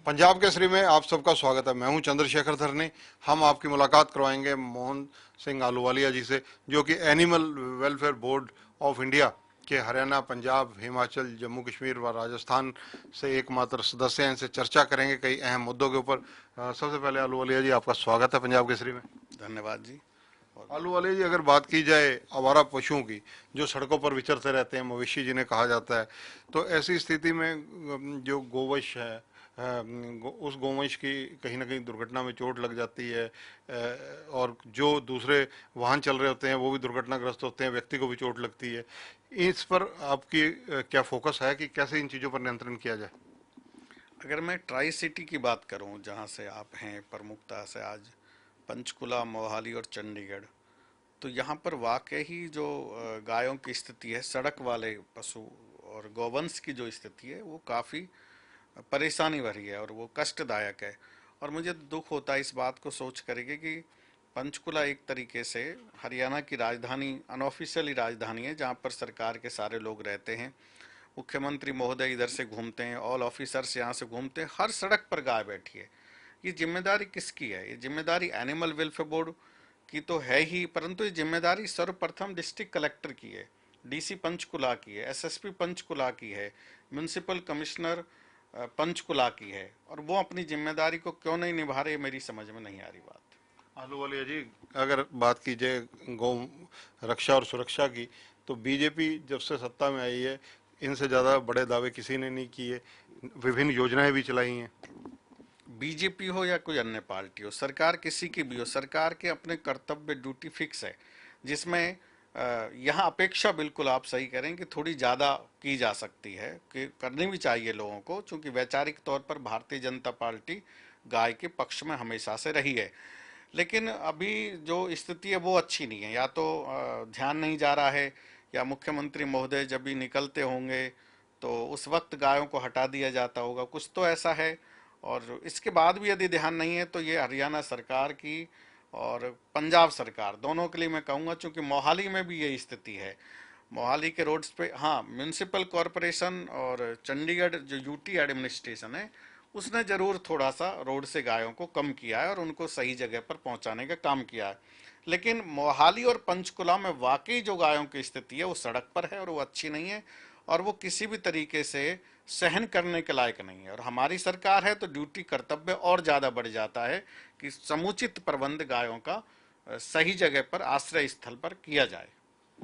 पंजाब केसरी में आप सबका स्वागत है। मैं हूं चंद्रशेखर धरनी। हम आपकी मुलाकात करवाएंगे मोहन सिंह आलूवालिया जी से, जो कि animal welfare board of India के हरियाणा, पंजाब, हिमाचल, जम्मू कश्मीर व राजस्थान से एकमात्र सदस्य हैं। इनसे चर्चा करेंगे कई अहम मुद्दों के ऊपर। सबसे पहले आलूवालिया जी, आपका स्वागत है पंजाब केसरी में। धन्यवाद जी। और आलूवालिया जी, अगर बात की जाए आवारा पशुओं की जो सड़कों पर विचरते रहते हैं, मवेशी जिन्हें कहा जाता है, तो ऐसी स्थिति में जो गोवंश है, उस गोवंश की कहीं ना कहीं दुर्घटना में चोट लग जाती है, और जो दूसरे वाहन चल रहे होते हैं वो भी दुर्घटनाग्रस्त होते हैं, व्यक्ति को भी चोट लगती है। इस पर आपकी क्या फोकस है कि कैसे इन चीज़ों पर नियंत्रण किया जाए? अगर मैं ट्राई सिटी की बात करूं, जहां से आप हैं प्रमुखता से आज, पंचकुला, मोहाली और चंडीगढ़, तो यहाँ पर वाकई ही जो गायों की स्थिति है, सड़क वाले पशु और गौवंश की जो स्थिति है वो काफ़ी परेशानी भरी है और वो कष्टदायक है। और मुझे दुख होता है इस बात को सोच करके कि पंचकुला एक तरीके से हरियाणा की राजधानी, अनऑफिशियली राजधानी है, जहाँ पर सरकार के सारे लोग रहते हैं। मुख्यमंत्री महोदय इधर से घूमते हैं, ऑल ऑफिसर्स यहाँ से घूमते हैं, हर सड़क पर गाय बैठी है। ये जिम्मेदारी किसकी है? ये जिम्मेदारी एनिमल वेलफेयर बोर्ड की तो है ही, परंतु ये जिम्मेदारी सर्वप्रथम डिस्ट्रिक्ट कलेक्टर की है, डीसी पंचकुला की है, एसएसपी पंचकुला की है, म्यूनसिपल कमिश्नर पंचकुला की है। और वो अपनी जिम्मेदारी को क्यों नहीं निभा रहे, मेरी समझ में नहीं आ रही बात। आलूवालिया जी, अगर बात की जाए गौ रक्षा और सुरक्षा की, तो बीजेपी जब से सत्ता में आई है, इनसे ज़्यादा बड़े दावे किसी ने नहीं किए। विभिन्न योजनाएं भी चलाई हैं। बीजेपी हो या कोई अन्य पार्टी हो, सरकार किसी की भी हो, सरकार के अपने कर्तव्य, ड्यूटी फिक्स है, जिसमें यहाँ अपेक्षा बिल्कुल आप सही करें कि थोड़ी ज़्यादा की जा सकती है, कि करनी भी चाहिए लोगों को, क्योंकि वैचारिक तौर पर भारतीय जनता पार्टी गाय के पक्ष में हमेशा से रही है। लेकिन अभी जो स्थिति है वो अच्छी नहीं है, या तो ध्यान नहीं जा रहा है, या मुख्यमंत्री महोदय जब भी निकलते होंगे तो उस वक्त गायों को हटा दिया जाता होगा, कुछ तो ऐसा है। और इसके बाद भी यदि ध्यान नहीं है तो ये हरियाणा सरकार की और पंजाब सरकार दोनों के लिए मैं कहूँगा, चूंकि मोहाली में भी ये स्थिति है। मोहाली के रोड्स पे, हाँ, म्यूनसिपल कॉरपोरेशन और चंडीगढ़ जो यूटी एडमिनिस्ट्रेशन है, उसने जरूर थोड़ा सा रोड से गायों को कम किया है और उनको सही जगह पर पहुंचाने का काम किया है। लेकिन मोहाली और पंचकुला में वाकई जो गायों की स्थिति है वो सड़क पर है और वो अच्छी नहीं है, और वो किसी भी तरीके से सहन करने के लायक नहीं है। और हमारी सरकार है तो ड्यूटी, कर्तव्य और ज़्यादा बढ़ जाता है कि समुचित प्रबंध गायों का सही जगह पर, आश्रय स्थल पर किया जाए।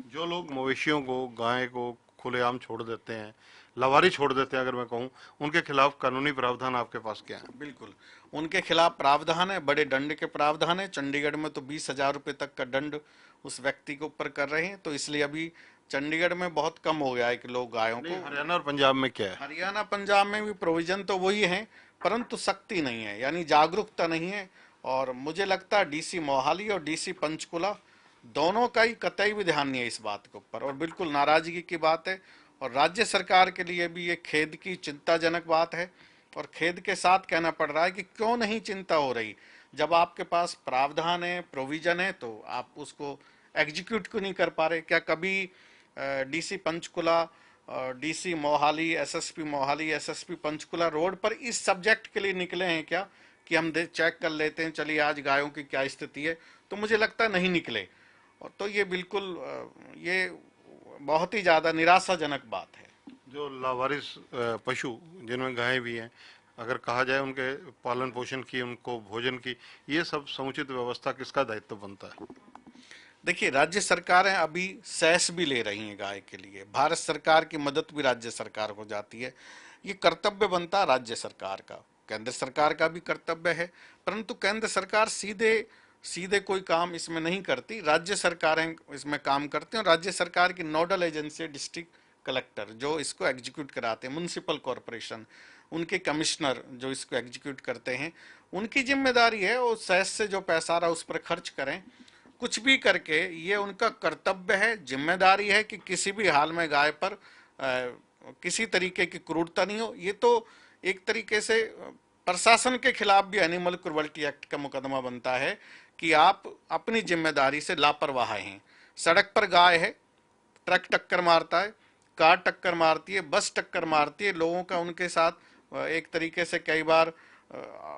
जो लोग मवेशियों को, गाय को खुलेआम छोड़ देते हैं, लवारी छोड़ देते हैं, अगर मैं कहूँ, उनके खिलाफ कानूनी प्रावधान आपके पास क्या है? बिल्कुल, उनके खिलाफ प्रावधान है, बड़े दंड के प्रावधान है। चंडीगढ़ में तो 20,000 रुपये तक का दंड उस व्यक्ति के ऊपर कर रहे हैं, तो इसलिए अभी चंडीगढ़ में बहुत कम हो गया है कि लोग गायों नहीं, को। हरियाणा और पंजाब में क्या है? हरियाणा पंजाब में भी प्रोविजन तो वही है, परंतु सख्ती नहीं है, यानी जागरूकता नहीं है। और मुझे लगता है डीसी मोहाली और डीसी पंचकुला दोनों का ही कतई भी ध्यान नहीं है इस बात के ऊपर, और बिल्कुल नाराजगी की बात है। और राज्य सरकार के लिए भी ये खेद की, चिंताजनक बात है। और खेद के साथ कहना पड़ रहा है कि क्यों नहीं चिंता हो रही, जब आपके पास प्रावधान है, प्रोविजन है, तो आप उसको एग्जीक्यूट क्यों नहीं कर पा रहे? क्या कभी DC Panchkula, DC Mohali, SSP Mohali, SSP Panchkula road पर इस सब्जेक्ट के लिए निकले हैं क्या, कि हम चेक कर लेते हैं, चलिए आज गायों की क्या स्थिति है? तो मुझे लगता है नहीं निकले। और तो ये बिल्कुल ये बहुत ही ज़्यादा निराशाजनक बात है। जो लावारिस पशु, जिनमें गायें भी हैं, अगर कहा जाए उनके पालन पोषण की, उनको भोजन की, ये सब समुचित व्यवस्था किसका दायित्व बनता है? देखिए, राज्य सरकारें अभी सेस भी ले रही हैं गाय के लिए, भारत सरकार की मदद भी राज्य सरकार को जाती है। ये कर्तव्य बनता है राज्य सरकार का, केंद्र सरकार का भी कर्तव्य है, परंतु केंद्र सरकार सीधे सीधे कोई काम इसमें नहीं करती, राज्य सरकारें इसमें काम करती हैं। और राज्य सरकार की नोडल एजेंसी डिस्ट्रिक्ट कलेक्टर, जो इसको एग्जीक्यूट कराते हैं, म्यूनसिपल कॉरपोरेशन, उनके कमिश्नर जो इसको एग्जीक्यूट करते हैं, उनकी जिम्मेदारी है वो सेस से जो पैसा आ रहा है उस पर खर्च करें, कुछ भी करके। ये उनका कर्तव्य है, जिम्मेदारी है कि किसी भी हाल में गाय पर किसी तरीके की क्रूरता नहीं हो। ये तो एक तरीके से प्रशासन के खिलाफ भी एनिमल क्रुएल्टी एक्ट का मुकदमा बनता है, कि आप अपनी जिम्मेदारी से लापरवाह हैं। सड़क पर गाय है, ट्रक टक्कर मारता है, कार टक्कर मारती है, बस टक्कर मारती है, लोगों का उनके साथ एक तरीके से कई बार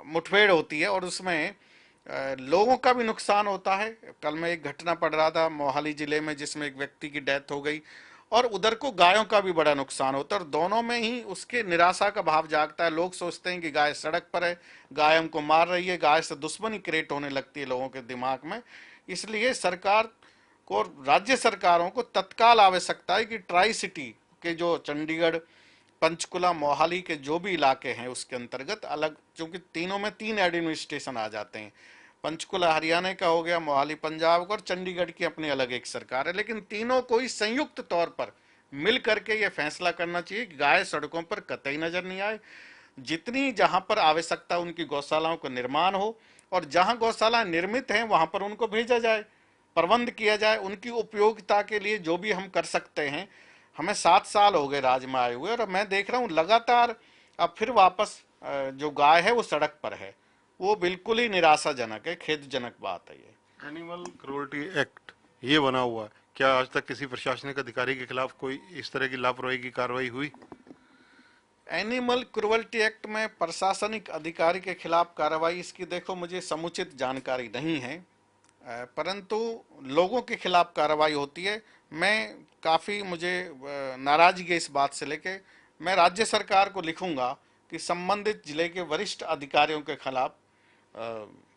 मुठभेड़ होती है और उसमें लोगों का भी नुकसान होता है। कल मैं एक घटना पढ़ रहा था मोहाली जिले में जिसमें एक व्यक्ति की डेथ हो गई और उधर को गायों का भी बड़ा नुकसान होता है और दोनों में ही उसके निराशा का भाव जागता है। लोग सोचते हैं कि गाय सड़क पर है, गाय हमको मार रही है, गाय से दुश्मनी क्रिएट होने लगती है लोगों के दिमाग में। इसलिए सरकार को, राज्य सरकारों को तत्काल आवश्यकता है कि ट्राई सिटी के जो चंडीगढ़, पंचकुला, मोहाली के जो भी इलाके हैं उसके अंतर्गत अलग, क्योंकि तीनों में 3 एडमिनिस्ट्रेशन आ जाते हैं। पंचकुला हरियाणा का हो गया, मोहाली पंजाब का और चंडीगढ़ की अपनी अलग एक सरकार है, लेकिन तीनों को ही संयुक्त तौर पर मिल करके ये फैसला करना चाहिए कि गाय सड़कों पर कतई नजर नहीं आए। जितनी जहां पर आवश्यकता उनकी गौशालाओं का निर्माण हो और जहां गौशाला निर्मित हैं वहां पर उनको भेजा जाए, प्रबंध किया जाए। उनकी उपयोगिता के लिए जो भी हम कर सकते हैं। हमें 7 साल हो गए राज में आए हुए और मैं देख रहा हूँ लगातार अब फिर वापस जो गाय है वो सड़क पर है। वो बिल्कुल ही निराशाजनक है, खेदजनक बात है ये। एनिमल क्रूरल्टी एक्ट ये बना हुआ है, क्या आज तक किसी प्रशासनिक अधिकारी के खिलाफ कोई इस तरह की लापरवाही की कार्रवाई हुई? एनिमल क्रुअल्टी एक्ट में प्रशासनिक अधिकारी के खिलाफ कार्रवाई, इसकी देखो मुझे समुचित जानकारी नहीं है, परंतु लोगों के खिलाफ कार्रवाई होती है। मैं काफ़ी मुझे नाराजगी है इस बात से लेके। मैं राज्य सरकार को लिखूंगा कि संबंधित जिले के वरिष्ठ अधिकारियों के खिलाफ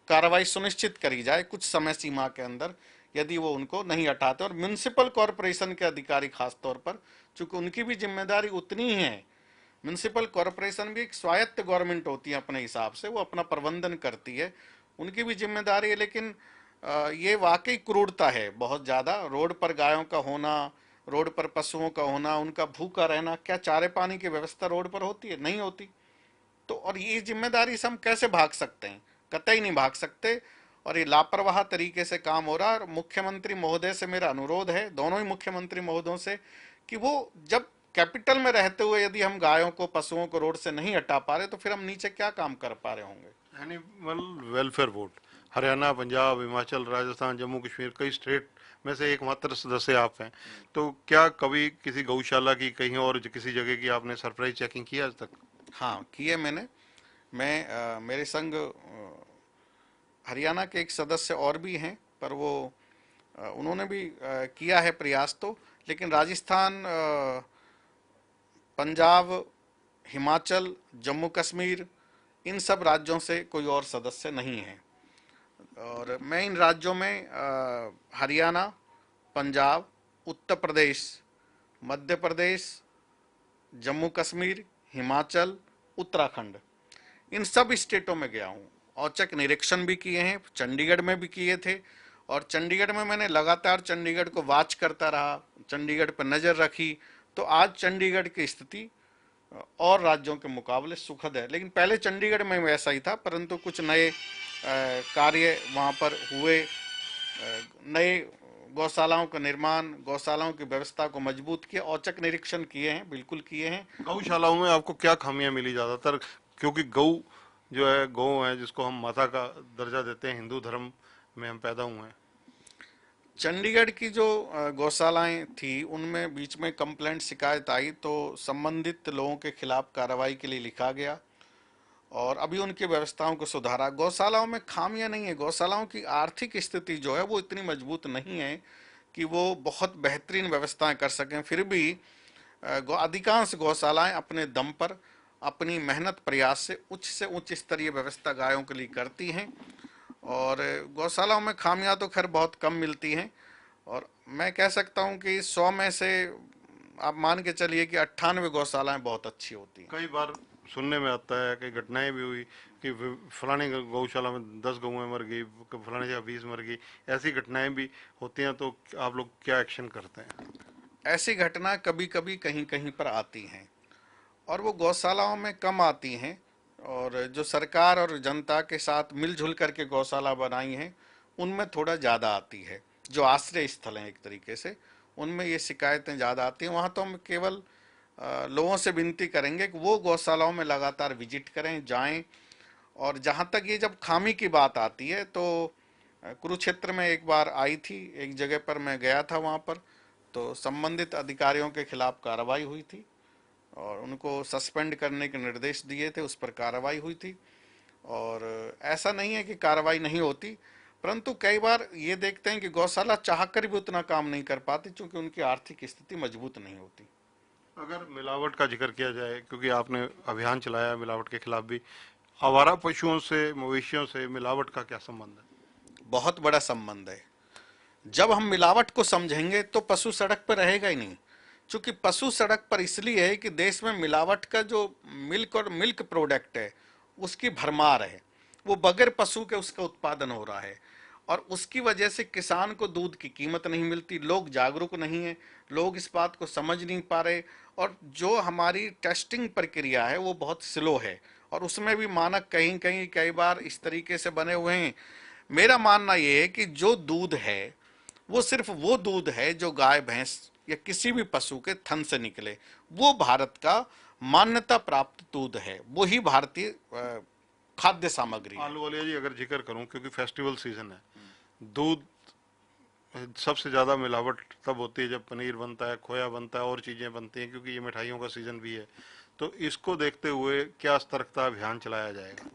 कार्रवाई सुनिश्चित करी जाए कुछ समय सीमा के अंदर, यदि वो उनको नहीं हटाते। और म्यूनिसिपल कॉरपोरेशन के अधिकारी खास तौर पर, चूंकि उनकी भी जिम्मेदारी उतनी ही है। म्यूनिसिपल कॉरपोरेशन भी एक स्वायत्त गवर्नमेंट होती है अपने हिसाब से, वो अपना प्रबंधन करती है, उनकी भी जिम्मेदारी है। लेकिन ये वाकई क्रूरता है बहुत ज़्यादा। रोड पर गायों का होना, रोड पर पशुओं का होना, उनका भूखा रहना। क्या चारे पानी की व्यवस्था रोड पर होती है? नहीं होती। तो और ये जिम्मेदारी से हम कैसे भाग सकते हैं? कतई नहीं भाग सकते। और ये लापरवाह तरीके से काम हो रहा है। और मुख्यमंत्री महोदय से मेरा अनुरोध है, दोनों ही मुख्यमंत्री महोदयों से, कि वो जब कैपिटल में रहते हुए यदि हम गायों को, पशुओं को रोड से नहीं हटा पा रहे तो फिर हम नीचे क्या काम कर पा रहे होंगे? Animal welfare board, Haryana, Punjab, Himachal, Rajasthan, Jammu Kashmir, कई स्टेट में से एकमात्र सदस्य आप हैं। तो क्या कभी किसी गौशाला की, कहीं और किसी जगह की आपने सरप्राइज चेकिंग की आज तक? हाँ, किए मैंने। मैं मेरे संग हरियाणा के एक सदस्य और भी हैं, पर वो उन्होंने भी किया है प्रयास तो। लेकिन राजस्थान, पंजाब, हिमाचल, जम्मू कश्मीर, इन सब राज्यों से कोई और सदस्य नहीं है। और मैं इन राज्यों में हरियाणा, पंजाब, उत्तर प्रदेश, मध्य प्रदेश, जम्मू कश्मीर, हिमाचल, उत्तराखंड, इन सब स्टेटों में गया हूँ। औचक निरीक्षण भी किए हैं, चंडीगढ़ में भी किए थे। और चंडीगढ़ में मैंने लगातार चंडीगढ़ को वॉच करता रहा, चंडीगढ़ पर नज़र रखी। तो आज चंडीगढ़ की स्थिति और राज्यों के मुकाबले सुखद है। लेकिन पहले चंडीगढ़ में वैसा ही था, परंतु कुछ नए कार्य वहाँ पर हुए, नए गौशालाओं का निर्माण, गौशालाओं की व्यवस्था को मजबूत किया। औचक निरीक्षण किए हैं, बिल्कुल किए हैं। गौशालाओं में आपको क्या खामियां मिली ज्यादातर? क्योंकि गौ जो है, गौ है जिसको हम माता का दर्जा देते हैं, हिंदू धर्म में हम पैदा हुए हैं। चंडीगढ़ की जो गौशालाएं थी उनमें बीच में कंप्लेंट, शिकायत आई तो संबंधित लोगों के खिलाफ कार्रवाई के लिए लिखा गया और अभी उनकी व्यवस्थाओं को सुधारा। गौशालाओं में खामियां नहीं है, गौशालाओं की आर्थिक स्थिति जो है वो इतनी मजबूत नहीं है कि वो बहुत बेहतरीन व्यवस्थाएं कर सकें। फिर भी अधिकांश गौशालाएं अपने दम पर, अपनी मेहनत प्रयास से उच्च स्तरीय व्यवस्था गायों के लिए करती हैं। और गौशालाओं में खामियां तो खैर बहुत कम मिलती हैं। और मैं कह सकता हूं कि 100 में से आप मान के चलिए कि 98 गौशालाएं बहुत अच्छी होती हैं। कई बार सुनने में आता है कि घटनाएं भी हुई कि फलानी गौशाला में 10 गौएं मर गई, फलानी जगह 20 मर गई, ऐसी घटनाएं भी होती हैं। तो आप लोग क्या एक्शन करते हैं? ऐसी घटना कभी कभी कहीं कहीं पर आती हैं और वो गौशालाओं में कम आती हैं। और जो सरकार और जनता के साथ मिलजुल करके गौशाला बनाई हैं उनमें थोड़ा ज़्यादा आती है। जो आश्रय स्थल हैं एक तरीके से, उनमें ये शिकायतें ज़्यादा आती हैं। वहाँ तो हम केवल लोगों से विनती करेंगे कि वो गौशालाओं में लगातार विजिट करें, जाएं। और जहाँ तक ये जब खामी की बात आती है तो कुरुक्षेत्र में एक बार आई थी, एक जगह पर मैं गया था वहाँ पर, तो संबंधित अधिकारियों के खिलाफ कार्रवाई हुई थी। और उनको सस्पेंड करने के निर्देश दिए थे, उस पर कार्रवाई हुई थी। और ऐसा नहीं है कि कार्रवाई नहीं होती, परंतु कई बार ये देखते हैं कि गौशाला चाहकर भी उतना काम नहीं कर पाती, क्योंकि उनकी आर्थिक स्थिति मजबूत नहीं होती। अगर मिलावट का जिक्र किया जाए, क्योंकि आपने अभियान चलाया मिलावट के खिलाफ भी, आवारा पशुओं से, मवेशियों से मिलावट का क्या संबंध है? बहुत बड़ा संबंध है। जब हम मिलावट को समझेंगे तो पशु सड़क पर रहेगा ही नहीं, क्योंकि पशु सड़क पर इसलिए है कि देश में मिलावट का जो मिल्क और मिल्क प्रोडक्ट है उसकी भरमार है, वो बगैर पशु के उसका उत्पादन हो रहा है, और उसकी वजह से किसान को दूध की कीमत नहीं मिलती। लोग जागरूक नहीं है, लोग इस बात को समझ नहीं पा रहे, और जो हमारी टेस्टिंग प्रक्रिया है वो बहुत स्लो है, और उसमें भी मानक कहीं कहीं कई बार इस तरीके से बने हुए हैं। मेरा मानना ये है कि जो दूध है वो सिर्फ वो दूध है जो गाय, भैंस या किसी भी पशु के थन से निकले, वो भारत का मान्यता प्राप्त दूध है, वो ही भारतीय खाद्य सामग्री है। आलूवालिया जी, अगर जिक्र करूं, क्योंकि फेस्टिवल सीजन है, दूध सबसे ज्यादा मिलावट तब होती है जब पनीर बनता है, खोया बनता है और चीजें बनती हैं, क्योंकि ये मिठाइयों का सीजन भी है। तो इसको देखते हुए क्या सतर्कता अभियान चलाया जाएगा?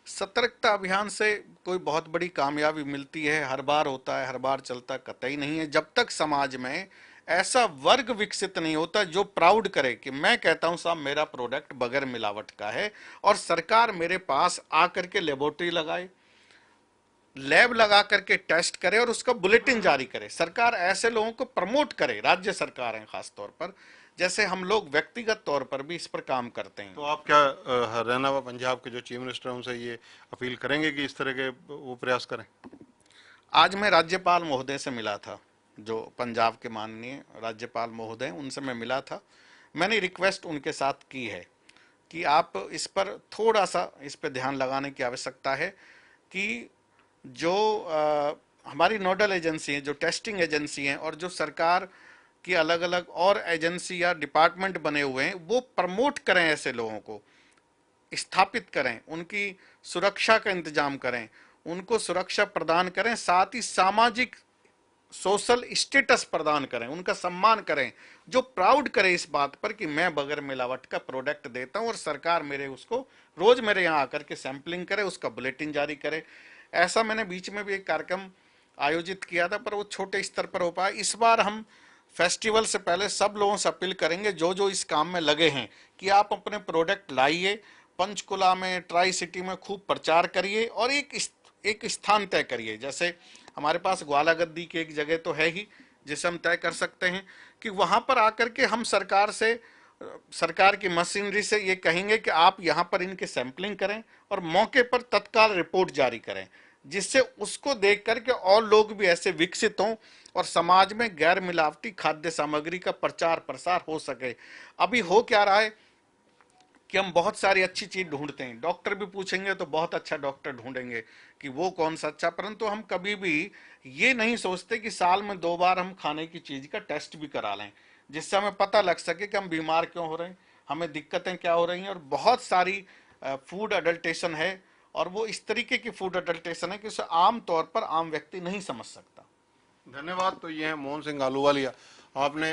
सतर्कता अभियान से कोई बहुत बड़ी कामयाबी मिलती है, हर बार होता है, हर बार चलता, कतई नहीं है, जब तक समाज में ऐसा वर्ग विकसित नहीं होता जो प्राउड करे कि मैं कहता हूं साहब मेरा प्रोडक्ट बगैर मिलावट का है, और सरकार मेरे पास आकर के लेबोरेटरी लगाए, लैब लगा करके टेस्ट करे और उसका बुलेटिन जारी करे। सरकार ऐसे लोगों को प्रमोट करे, राज्य सरकार है खास तौर पर, जैसे हम लोग व्यक्तिगत तौर पर भी इस पर काम करते हैं। तो आप क्या हरियाणा व पंजाब के जो चीफ मिनिस्टर हैं उनसे ये अपील करेंगे कि इस तरह के वो प्रयास करें? आज मैं राज्यपाल महोदय से मिला था, जो पंजाब के माननीय राज्यपाल महोदय, उनसे मैं मिला था। मैंने रिक्वेस्ट उनके साथ की है कि आप इस पर थोड़ा सा इस पर ध्यान लगाने की आवश्यकता है कि जो हमारी नोडल एजेंसी हैं, जो टेस्टिंग एजेंसी हैं, और जो सरकार की अलग अलग और एजेंसी या डिपार्टमेंट बने हुए हैं, वो प्रमोट करें, ऐसे लोगों को स्थापित करें, उनकी सुरक्षा का इंतजाम करें, उनको सुरक्षा प्रदान करें, साथ ही सामाजिक सोशल स्टेटस प्रदान करें, उनका सम्मान करें, जो प्राउड करे इस बात पर कि मैं बगैर मिलावट का प्रोडक्ट देता हूं, और सरकार मेरे उसको रोज मेरे यहाँ आकर के सैंपलिंग करे, उसका बुलेटिन जारी करे। ऐसा मैंने बीच में भी एक कार्यक्रम आयोजित किया था, पर वो छोटे स्तर पर हो पाया। इस बार हम फेस्टिवल से पहले सब लोगों से अपील करेंगे जो जो इस काम में लगे हैं कि आप अपने प्रोडक्ट लाइए, पंचकुला में, ट्राई सिटी में खूब प्रचार करिए, और एक स्थान तय करिए। जैसे हमारे पास ग्वाला गद्दी की एक जगह तो है ही जिसे हम तय कर सकते हैं कि वहां पर आकर के हम सरकार की मशीनरी से ये कहेंगे कि आप यहां पर इनके सैंपलिंग करें और मौके पर तत्काल रिपोर्ट जारी करें, जिससे उसको देख करके और लोग भी ऐसे विकसित हों और समाज में गैर मिलावटी खाद्य सामग्री का प्रचार प्रसार हो सके। अभी हो क्या रहा है कि हम बहुत सारी अच्छी चीज ढूंढते हैं, डॉक्टर भी पूछेंगे तो बहुत अच्छा डॉक्टर ढूंढेंगे कि वो कौन सा अच्छा, परंतु हम कभी भी ये नहीं सोचते कि साल में 2 बार हम खाने की चीज का टेस्ट भी करा लें, जिससे हमें पता लग सके कि हम बीमार क्यों हो रहे हैं, हमें दिक्कतें क्या हो रही हैं। और बहुत सारी फूड अडल्टेशन है, और वो इस तरीके की फूड अडल्टेशन है कि उसे आम तौर पर आम व्यक्ति नहीं समझ सकता। धन्यवाद। तो ये है मोहन सिंह आलूवालिया। आपने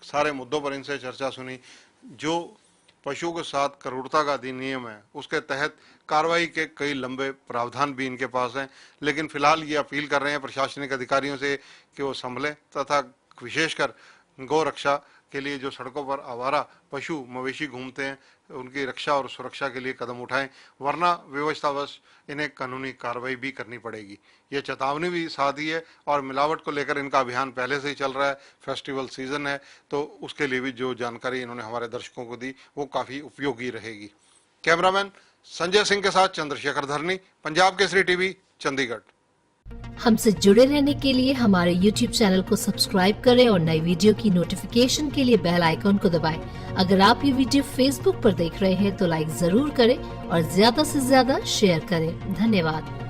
सारे मुद्दों पर इनसे चर्चा सुनी। जो पशुओं के साथ क्रूरता का अधिनियम है उसके तहत कार्रवाई के कई लंबे प्रावधान भी इनके पास हैं, लेकिन फिलहाल ये अपील कर रहे हैं प्रशासनिक अधिकारियों से कि वो संभलें तथा विशेषकर गौ रक्षा के लिए जो सड़कों पर आवारा पशु मवेशी घूमते हैं उनकी रक्षा और सुरक्षा के लिए कदम उठाएं, वरना व्यवस्थावश इन्हें कानूनी कार्रवाई भी करनी पड़ेगी। ये चेतावनी भी साथ ही है, और मिलावट को लेकर इनका अभियान पहले से ही चल रहा है, फेस्टिवल सीजन है, तो उसके लिए भी जो जानकारी इन्होंने हमारे दर्शकों को दी वो काफ़ी उपयोगी रहेगी। कैमरामैन संजय सिंह के साथ चंद्रशेखर धरनी, पंजाब केसरी टीवी, चंडीगढ़। हमसे जुड़े रहने के लिए हमारे YouTube चैनल को सब्सक्राइब करें और नई वीडियो की नोटिफिकेशन के लिए बेल आइकॉन को दबाएं। अगर आप ये वीडियो Facebook पर देख रहे हैं तो लाइक जरूर करें और ज्यादा से ज्यादा शेयर करें। धन्यवाद।